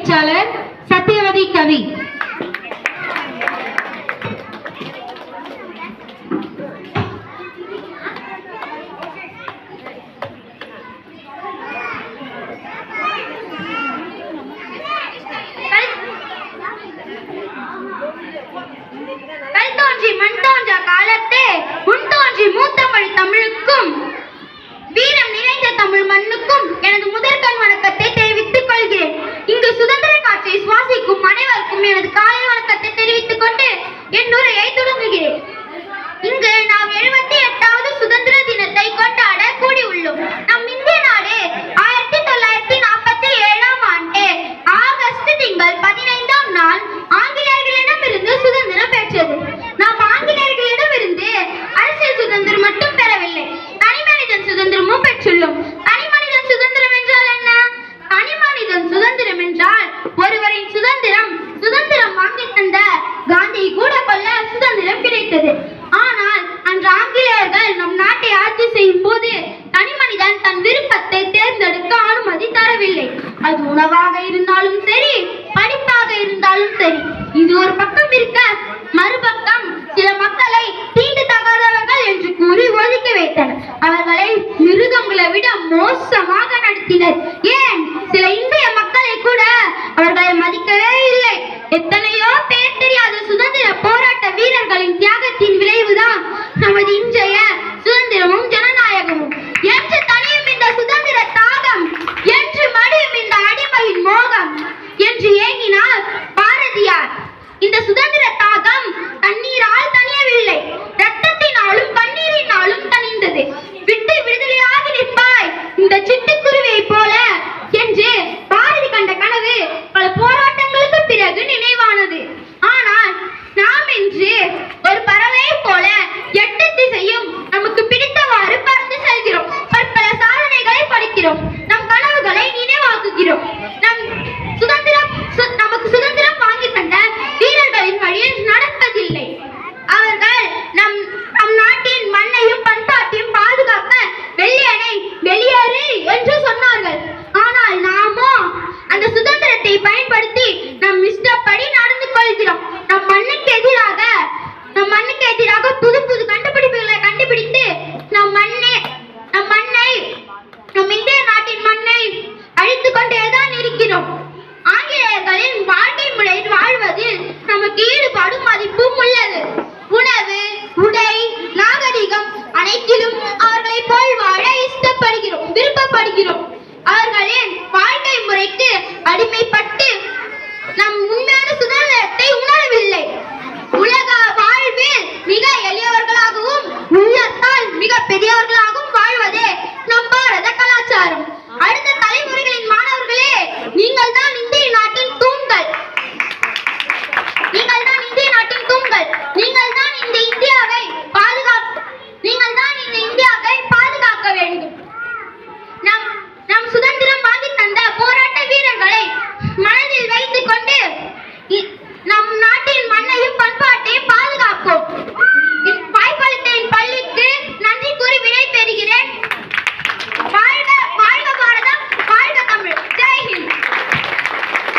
பேச்சாளர் சத்யவதி கவி. கல் தோன்றி மண் தோன்ற காலத்தே முன் தோன்றி மூத்தமொழி தமிழுக்கும் வீரம் நிறைந்த தமிழ் மண்ணுக்கும் எனது முதற்கண் வணக்கத்தை தெரிவித்துக் கொள்கிறேன். இங்கு சுதந்திர காற்றை சுவாசிக்கும் அனைவருக்கும் எனது காலை வணக்கத்தை தெரிவித்துக் கொண்டு என் உரையை தொடங்குகிறேன். இங்கு நாம் 78வது சுதந்திர தினத்தை கொண்டாட கூடியுள்ளோம். நம் இந்திய நாடு 1947ஆம் ஆண்டு ஆகஸ்ட் திங்கள் 15ஆம் நாள் ஆங்கிலேயர்களிடமிருந்து சுதந்திரம் பெற்றது. நாம் ஆங்கிலேயர்களிடமிருந்து அரசியல் சுதந்திரம் மட்டும் பெறவில்லை, தனிமனிதன் சுதந்திரமும் பெற்றுள்ளோம். தனிமனிதன் சுதந்திரம் என்றால் என்ன? தனிமனிதன் சுதந்திரம் என்றால் ஒருவரின் சுதந்திரம். சுதந்திரம் வாங்கி தந்த காந்தியை கூட கொல்ல சுதந்திரம் கிடைத்தது. ஆனால் அன்று ஆங்கிலேயர்கள் நம் நாட்டை ஆட்சி செய்யும் போது தனிமனிதன் தன் விருப்பத்தை தேர்ந்தெடுக்க அனுமதி தரவில்லை. அது உணவாக இருந்தாலும் சரி, படிப்பாக இருந்தாலும் சரி. இது ஒரு பக்கம் இருக்க, மறுபக்கம் சில மக்களை தீண்டு தகாதவர்கள் என்று கூறி ஒதுக்கி வைத்தனர். அவர்களை மிருகங்களை விட மோசமாக நடத்தினர். ஏன், சில இந்திய மக்களை கூட அவர்களை மதிக்கவே இல்லை. எத்தனையோ பேர் தெரியாத சுதந்திர போராட்ட வீரர்களின் தியாகத்தின் விளைவுதான் நமது இன்றைய சுதந்திரமும் ஜனநாயகமும். என்று தனியும் இந்த சுதந்திர தாகம், என்று மடியும் இந்த அடிமையின் மோகம் என்று ஏங்கினார் பாரதியார். இந்த சுதந்திர தாகம் தண்ணீரால் தணியவில்லை, ரத்தத்தினாலும் கண்ணீரினாலும் தணிந்தது. விட்டு விடுதலையாகி நிற்பாய் இந்த சிட்டுக்குருவியை போல என்று பாரதி கண்ட கனவு பல போராட்டங்களுக்கு பிறகு நினைவானது. ஆனால் நாம் இன்று ஒரு பறவையை போல 8 திசையும் நமக்கு பிடித்தவாறு பறந்து செல்கிறோம். பற்பல சாதனைகளை படிக்கிறோம், நம் கனவுகளை நினைவாக்குகிறோம். நமக்கு சுதந்திரம் வாங்கி தந்த வீரர்களின் வழியில் நடப்பதில்லை. அவர்கள் நம் நாட்டின் மண்ணையும் பண்பாட்டையும் பாதுகாக்க வெள்ளையனை வெளியேறு என்று சொன்னார்கள். ஆனால் நாமோ அந்த சுதந்திரத்தை பயன்படுத்தி நம் இஷ்டப்படி நடந்து கொள்கிறோம். நம் மண்ணுக்கு எதிராக புது புது கண்டுபிடிப்புகளை கண்டுபிடித்து நம் இந்திய நாட்டின் மண்ணை அழித்துக் கொண்டேதான் இருக்கிறோம். ஆங்கிலேயர்களின் வாழ்க்கை முறையில் வாழ்வதில் நமக்கு ஈடுபாடும் மதிப்பும் உள்ளது. உணவு, உடை, நாகரிகம் அனைத்திலும் அவர்களை போல் வாழ விருப்பப்படுகிறோம். அவர்களின் வாழ்க்கை முறைக்கு அடிமைப்பட்டு நம் உண்மையான சுதந்திரத்தை உணரவில்லை. உலக வாழ்வில் மிக எளியவர்களாகவும் உள்ளத்தால் மிக பெரியவர்களாகவும் வாழ்வதே